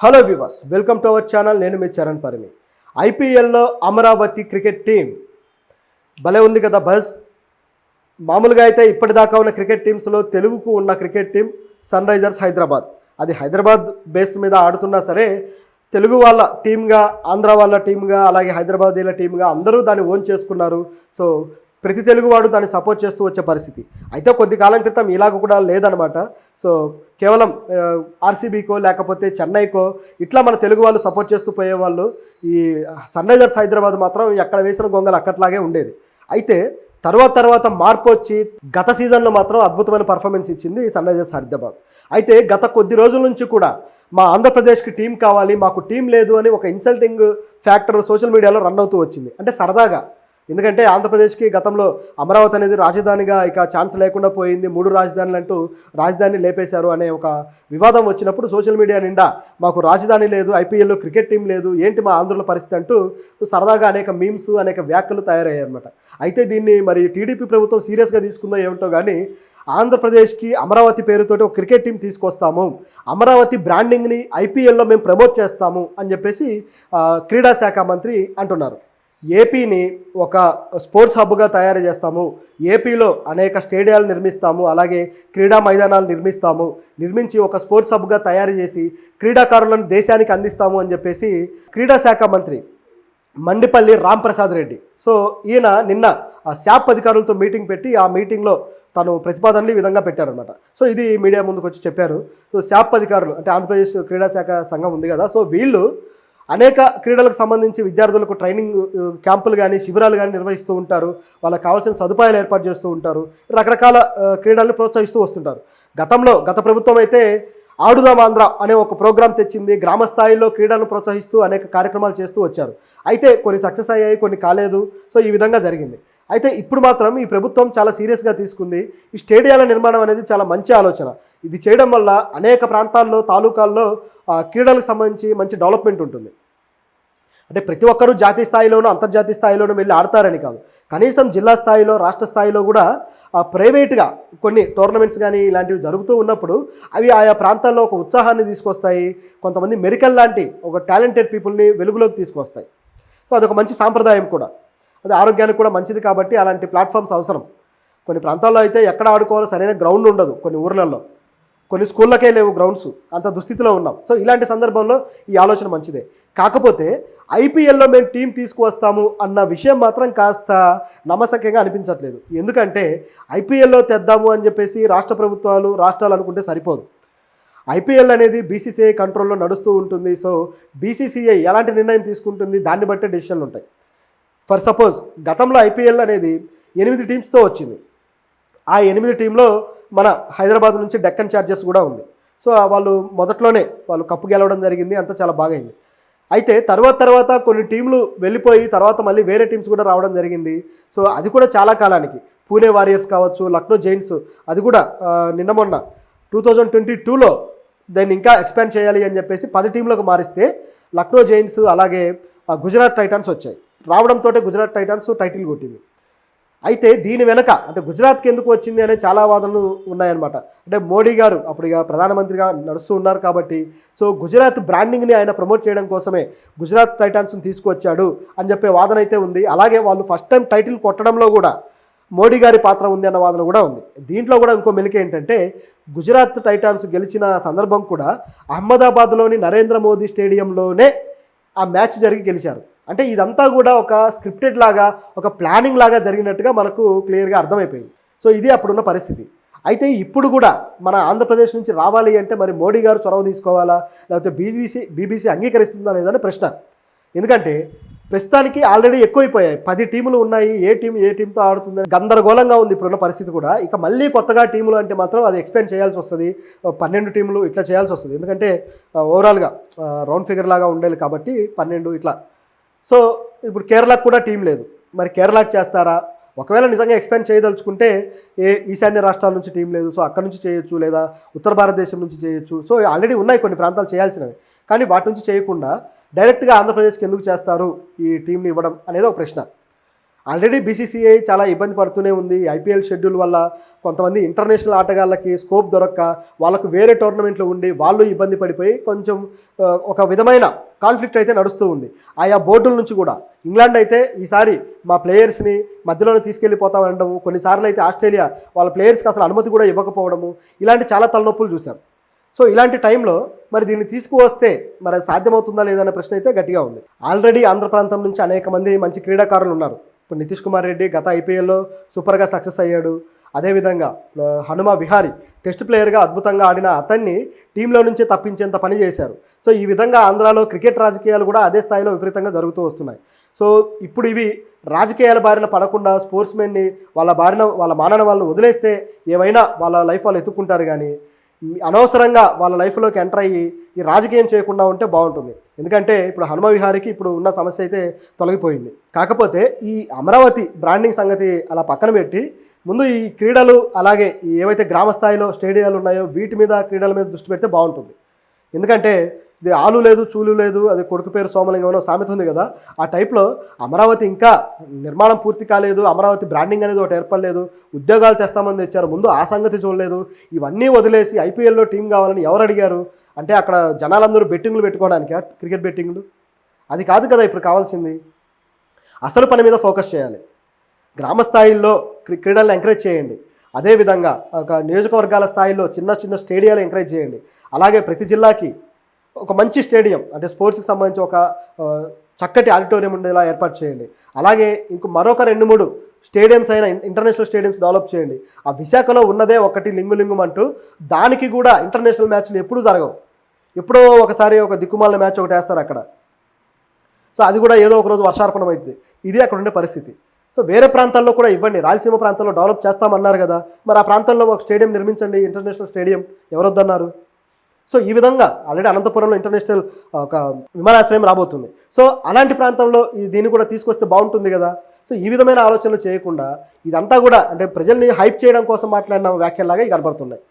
Hello viewers, welcome to our channel. నేను మీ చరణ్ పరిమి. ఐపీఎల్లో Amaravati cricket team భలే ఉంది కదా బస్. మామూలుగా అయితే ఇప్పటిదాకా ఉన్న క్రికెట్ టీమ్స్లో తెలుగుకు ఉన్న cricket team sunrisers Hyderabad. అది హైదరాబాద్ బేస్ మీద ఆడుతున్నా సరే తెలుగు వాళ్ళ టీమ్గా, ఆంధ్ర వాళ్ళ టీమ్గా, అలాగే హైదరాబాదీల టీమ్గా అందరూ దాన్ని ఓన్ చేసుకున్నారు. సో ప్రతి తెలుగువాడు దాన్ని సపోర్ట్ చేస్తూ వచ్చే పరిస్థితి అయితే కొద్ది కాలం క్రితం ఇలాగ కూడా లేదనమాట. సో కేవలం ఆర్సీబీకో లేకపోతే చెన్నైకో ఇట్లా మన తెలుగు వాళ్ళు సపోర్ట్ చేస్తూ పోయేవాళ్ళు. ఈ సన్ రైజర్స్ హైదరాబాద్ మాత్రం ఎక్కడ వేసిన గొంగలు అక్కట్లాగే ఉండేది. అయితే తర్వాత మార్పు వచ్చి గత సీజన్లో మాత్రం అద్భుతమైన పర్ఫార్మెన్స్ ఇచ్చింది సన్ రైజర్స్ హైదరాబాద్. అయితే గత కొద్ది రోజుల నుంచి కూడా మా ఆంధ్రప్రదేశ్కి టీం కావాలి, మాకు టీం లేదు అని ఒక ఇన్సల్టింగ్ ఫ్యాక్టర్ సోషల్ మీడియాలో రన్ అవుతూ వచ్చింది. అంటే సరదాగా, ఎందుకంటే ఆంధ్రప్రదేశ్కి గతంలో అమరావతి అనేది రాజధానిగా ఇక ఛాన్స్ లేకుండా పోయింది, 3 రాజధానులు అంటూ రాజధాని లేపేశారు అనే ఒక వివాదం వచ్చినప్పుడు సోషల్ మీడియా నిండా మాకు రాజధాని లేదు, ఐపీఎల్లో క్రికెట్ టీం లేదు, ఏంటి మా ఆంధ్రుల పరిస్థితి అంటూ సరదాగా అనేక మీమ్స్, అనేక వ్యాఖ్యలు తయారయ్యాయి అనమాట. అయితే దీన్ని మరి టీడీపీ ప్రభుత్వం సీరియస్గా తీసుకుందో ఏమిటో కానీ ఆంధ్రప్రదేశ్కి అమరావతి పేరుతోటి ఒక క్రికెట్ టీం తీసుకొస్తాము, అమరావతి బ్రాండింగ్ని ఐపీఎల్లో మేము ప్రమోట్ చేస్తాము అని చెప్పేసి క్రీడా శాఖ మంత్రి అంటున్నారు. ఏపీని ఒక స్పోర్ట్స్ హబ్గా తయారు చేస్తాము, ఏపీలో అనేక స్టేడియాలు నిర్మిస్తాము, అలాగే క్రీడా మైదానాలు నిర్మించి ఒక స్పోర్ట్స్ హబ్గా తయారు చేసి క్రీడాకారులను దేశానికి అందిస్తాము అని చెప్పేసి క్రీడా శాఖ మంత్రి మండిపల్లి రాంప్రసాద్ రెడ్డి. సో ఈయన నిన్న శాప్ అధికారులతో మీటింగ్ పెట్టి ఆ మీటింగ్లో తను ప్రతిపాదనలు ఈ విధంగా పెట్టారనమాట. సో ఇది మీడియా ముందుకు వచ్చి చెప్పారు. సో శాప్ అధికారులు అంటే ఆంధ్రప్రదేశ్ క్రీడా శాఖ సంఘం ఉంది కదా, సో వీళ్ళు అనేక క్రీడలకు సంబంధించి విద్యార్థులకు ట్రైనింగ్ క్యాంపులు కానీ శిబిరాలు కానీ నిర్వహిస్తూ ఉంటారు, వాళ్ళకి కావాల్సిన సదుపాయాలు ఏర్పాటు చేస్తూ ఉంటారు, రకరకాల క్రీడలను ప్రోత్సహిస్తూ వస్తుంటారు. గత ప్రభుత్వం అయితే ఆడుదాం ఆంధ్ర అనే ఒక ప్రోగ్రాం తెచ్చింది, గ్రామ స్థాయిలో క్రీడలను ప్రోత్సహిస్తూ అనేక కార్యక్రమాలు చేస్తూ వచ్చారు. అయితే కొన్ని సక్సెస్ అయ్యాయి, కొన్ని కాలేదు. సో ఈ విధంగా జరిగింది. అయితే ఇప్పుడు మాత్రం ఈ ప్రభుత్వం చాలా సీరియస్గా తీసుకుంది. ఈ స్టేడియాల నిర్మాణం అనేది చాలా మంచి ఆలోచన. ఇది చేయడం వల్ల అనేక ప్రాంతాల్లో, తాలూకాల్లో క్రీడలకు సంబంధించి మంచి డెవలప్మెంట్ ఉంటుంది. అంటే ప్రతి ఒక్కరూ జాతీయ స్థాయిలోనూ అంతర్జాతీయ స్థాయిలోనూ వెళ్ళి ఆడతారని కాదు, కనీసం జిల్లా స్థాయిలో, రాష్ట్ర స్థాయిలో కూడా ప్రైవేట్గా కొన్ని టోర్నమెంట్స్ కానీ ఇలాంటివి జరుగుతూ ఉన్నప్పుడు అవి ఆయా ప్రాంతాల్లో ఒక ఉత్సాహాన్ని తీసుకొస్తాయి, కొంతమంది మెరికల్ లాంటి ఒక టాలెంటెడ్ పీపుల్ని వెలుగులోకి తీసుకొస్తాయి. సో అదొక మంచి సాంప్రదాయం కూడా, అది ఆరోగ్యానికి కూడా మంచిది. కాబట్టి అలాంటి ప్లాట్ఫామ్స్ అవసరం. కొన్ని ప్రాంతాల్లో అయితే ఎక్కడ ఆడుకోవాలో సరైన గ్రౌండ్ ఉండదు, కొన్ని ఊర్లలో, కొన్ని స్కూళ్ళకే లేవు గ్రౌండ్స్, అంత దుస్థితిలో ఉన్నాం. సో ఇలాంటి సందర్భంలో ఈ ఆలోచన మంచిదే. కాకపోతే ఐపీఎల్లో మేము టీం తీసుకువస్తాము అన్న విషయం మాత్రం కాస్త నమ్మశక్యంగా అనిపించట్లేదు. ఎందుకంటే ఐపీఎల్లో తెద్దాము అని చెప్పేసి రాష్ట్ర ప్రభుత్వాలు, రాష్ట్రాలు అనుకుంటే సరిపోదు. ఐపీఎల్ అనేది బీసీసీఐ కంట్రోల్లో నడుస్తూ ఉంటుంది. సో బీసీసీఐ ఎలాంటి నిర్ణయం తీసుకుంటుంది దాన్ని బట్టే డెసిషన్లు ఉంటాయి. ఫర్ సపోజ్ గతంలో ఐపీఎల్ అనేది 8 టీమ్స్తో వచ్చింది. ఆ 8 టీంలో మన హైదరాబాద్ నుంచి డెక్కన్ చార్జర్స్ కూడా ఉంది. సో వాళ్ళు మొదట్లోనే వాళ్ళు కప్పు గెలవడం జరిగింది, అంతా చాలా బాగైంది. అయితే తర్వాత కొన్ని టీంలు వెళ్ళిపోయి తర్వాత మళ్ళీ వేరే టీమ్స్ కూడా రావడం జరిగింది. సో అది కూడా చాలా కాలానికి పూణే వారియర్స్ కావచ్చు, లక్నో జైంట్స్, అది కూడా నిన్న మొన్న 2022లో దాన్ని ఇంకా ఎక్స్పాండ్ చేయాలి అని చెప్పేసి 10 టీంలకు మారిస్తే లక్నో జైంట్స్ అలాగే గుజరాత్ టైటాన్స్ వచ్చాయి. రావడంతో గుజరాత్ టైటాన్స్ టైటిల్ కొట్టింది. అయితే దీని వెనక అంటే గుజరాత్కి ఎందుకు వచ్చింది అనే చాలా వాదనలు ఉన్నాయన్నమాట. అంటే మోడీ గారు అప్పుడు ఇక ప్రధానమంత్రిగా నడుస్తూ ఉన్నారు కాబట్టి సో గుజరాత్ బ్రాండింగ్ని ఆయన ప్రమోట్ చేయడం కోసమే గుజరాత్ టైటాన్స్ని తీసుకువచ్చాడు అని చెప్పే వాదన అయితే ఉంది. అలాగే వాళ్ళు ఫస్ట్ టైం టైటిల్ కొట్టడంలో కూడా మోడీ గారి పాత్ర ఉంది అన్న వాదన కూడా ఉంది. దీంట్లో కూడా ఇంకో మెలిక ఏంటంటే గుజరాత్ టైటాన్స్ గెలిచిన సందర్భం కూడా అహ్మదాబాద్లోని నరేంద్ర మోదీ స్టేడియంలోనే ఆ మ్యాచ్ జరిగి గెలిచారు. అంటే ఇదంతా కూడా ఒక స్క్రిప్టెడ్ లాగా, ఒక ప్లానింగ్ లాగా జరిగినట్టుగా మనకు క్లియర్గా అర్థమైపోయింది. సో ఇది అప్పుడున్న పరిస్థితి. అయితే ఇప్పుడు కూడా మన ఆంధ్రప్రదేశ్ నుంచి రావాలి అంటే మరి మోడీ గారు చొరవ తీసుకోవాలా, లేకపోతే బీబీసీ అంగీకరిస్తుందా లేదని ప్రశ్న. ఎందుకంటే ప్రస్తుతానికి ఆల్రెడీ ఎక్కువైపోయాయి, 10 టీములు ఉన్నాయి, ఏ టీంతో ఆడుతుందని గందరగోళంగా ఉంది ఇప్పుడున్న పరిస్థితి కూడా. ఇక మళ్ళీ కొత్తగా టీములు అంటే మాత్రం అది ఎక్స్పాండ్ చేయాల్సి వస్తుంది, 12 టీములు ఇట్లా చేయాల్సి వస్తుంది. ఎందుకంటే ఓవరాల్గా రౌండ్ ఫిగర్ లాగా ఉండాలి కాబట్టి 12 ఇట్లా. సో ఇప్పుడు కేరళకు కూడా టీం లేదు, మరి కేరళకు చేస్తారా? ఒకవేళ నిజంగా ఎక్స్పాండ్ చేయదలుచుకుంటే ఈశాన్య రాష్ట్రాల నుంచి టీం లేదు, సో అక్కడ నుంచి చేయొచ్చు, లేదా ఉత్తర భారతదేశం నుంచి చేయొచ్చు. సో ఆల్రెడీ ఉన్నాయి కొన్ని ప్రాంతాలు చేయాల్సినవి, కానీ వాటి నుంచి చేయకుండా డైరెక్ట్గా ఆంధ్రప్రదేశ్కి ఎందుకు చేస్తారు ఈ టీంని ఇవ్వడం అనేది ఒక ప్రశ్న. ఆల్రెడీ బీసీసీఐ చాలా ఇబ్బంది పడుతూనే ఉంది. ఐపీఎల్ షెడ్యూల్ వల్ల కొంతమంది ఇంటర్నేషనల్ ఆటగాళ్ళకి స్కోప్ దొరక్క వాళ్ళకు వేరే టోర్నమెంట్లు ఉండి వాళ్ళు ఇబ్బంది పడిపోయి కొంచెం ఒక విధమైన కాన్ఫ్లిక్ట్ అయితే నడుస్తూ ఉంది ఆయా బోర్డుల నుంచి కూడా. ఇంగ్లాండ్ అయితే ఈసారి మా ప్లేయర్స్ని మధ్యలోనే తీసుకెళ్ళిపోతామనడము, కొన్నిసార్లు అయితే ఆస్ట్రేలియా వాళ్ళ ప్లేయర్స్కి అసలు అనుమతి కూడా ఇవ్వకపోవడము, ఇలాంటి చాలా తలనొప్పులు చూసాం. సో ఇలాంటి టైంలో మరి దీన్ని తీసుకువస్తే మరి అది సాధ్యమవుతుందా లేదనే ప్రశ్న అయితే గట్టిగా ఉంది. ఆల్రెడీ ఆంధ్ర ప్రాంతం నుంచి అనేక మంది మంచి క్రీడాకారులు ఉన్నారు. ఇప్పుడు నితీష్ కుమార్ రెడ్డి గత ఐపీఎల్లో సూపర్గా సక్సెస్ అయ్యాడు. అదేవిధంగా హనుమ విహారీ టెస్ట్ ప్లేయర్గా అద్భుతంగా ఆడిన అతన్ని టీంలో నుంచే తప్పించేంత పని చేశారు. సో ఈ విధంగా ఆంధ్రాలో క్రికెట్ రాజకీయాలు కూడా అదే స్థాయిలో విపరీతంగా జరుగుతూ వస్తున్నాయి. సో ఇప్పుడు ఇవి రాజకీయాల బారిన పడకుండా స్పోర్ట్స్మెన్ని వాళ్ళ మానన వాళ్ళని వదిలేస్తే ఏమైనా వాళ్ళ లైఫ్ వాళ్ళు ఎత్తుక్కుంటారు. కానీ అనవసరంగా వాళ్ళ లైఫ్లోకి ఎంటర్ అయ్యి ఈ రాజకీయం చేయకుండా ఉంటే బాగుంటుంది. ఎందుకంటే ఇప్పుడు హనుమ విహారీకి ఇప్పుడు ఉన్న సమస్య అయితే తొలగిపోయింది. కాకపోతే ఈ అమరావతి బ్రాండింగ్ సంగతి అలా పక్కన పెట్టి ముందు ఈ క్రీడలు అలాగే ఏవైతే గ్రామ స్థాయిలో స్టేడియాలు ఉన్నాయో వీటి మీద క్రీడల మీద దృష్టి పెడితే బాగుంటుంది. ఎందుకంటే ఇది ఆలు లేదు చూలు లేదు, అది కొడుకు పేరు సోమలింగం సామెత ఉంది కదా, ఆ టైప్లో అమరావతి ఇంకా నిర్మాణం పూర్తి కాలేదు, అమరావతి బ్రాండింగ్ అనేది ఒకటి ఏర్పడలేదు, ఉద్యోగాలు తెస్తామని తెచ్చారు, ముందు ఆ సంగతి చూడలేదు. ఇవన్నీ వదిలేసి ఐపీఎల్లో టీం కావాలని ఎవరు అడిగారు అంటే అక్కడ జనాలందరూ బెట్టింగ్లు పెట్టుకోవడానికి క్రికెట్ బెట్టింగ్లు అది కాదు కదా ఇప్పుడు కావాల్సింది. అసలు పని మీద ఫోకస్ చేయాలి. గ్రామ స్థాయిల్లో క్రీడలను ఎంకరేజ్ చేయండి. అదేవిధంగా ఒక నియోజకవర్గాల స్థాయిలో చిన్న చిన్న స్టేడియాలు ఎంకరేజ్ చేయండి. అలాగే ప్రతి జిల్లాకి ఒక మంచి స్టేడియం అంటే స్పోర్ట్స్కి సంబంధించి ఒక చక్కటి ఆడిటోరియం ఉండేలా ఏర్పాటు చేయండి. అలాగే మరొక 2-3 స్టేడియంస్ అయినా ఇంటర్నేషనల్ స్టేడియంస్ డెవలప్ చేయండి. ఆ విశాఖలో ఉన్నదే ఒకటి లింగులింగం అంటూ, దానికి కూడా ఇంటర్నేషనల్ మ్యాచ్లు ఎప్పుడూ జరగవు. ఎప్పుడో ఒకసారి ఒక దిక్కుమాలిన మ్యాచ్ ఒకటి వేస్తారు అక్కడ. సో అది కూడా ఏదో ఒకరోజు వర్షార్పణం అవుతుంది. ఇది అక్కడ ఉండే పరిస్థితి. సో వేరే ప్రాంతాల్లో కూడా ఇవ్వండి. రాయలసీమ ప్రాంతంలో డెవలప్ చేస్తామన్నారు కదా, మరి ఆ ప్రాంతంలో ఒక స్టేడియం నిర్మించండి, ఇంటర్నేషనల్ స్టేడియం, ఎవరొద్దన్నారు. సో ఈ విధంగా ఆల్రెడీ అనంతపురంలో ఇంటర్నేషనల్ ఒక విమానాశ్రయం రాబోతుంది. సో అలాంటి ప్రాంతంలో దీన్ని కూడా తీసుకొస్తే బాగుంటుంది కదా. సో ఈ విధమైన ఆలోచనలు చేయకుండా ఇదంతా కూడా అంటే ప్రజల్ని హైప్ చేయడం కోసం మాట్లాడిన వ్యాఖ్యలాగా కనబడుతున్నాయి.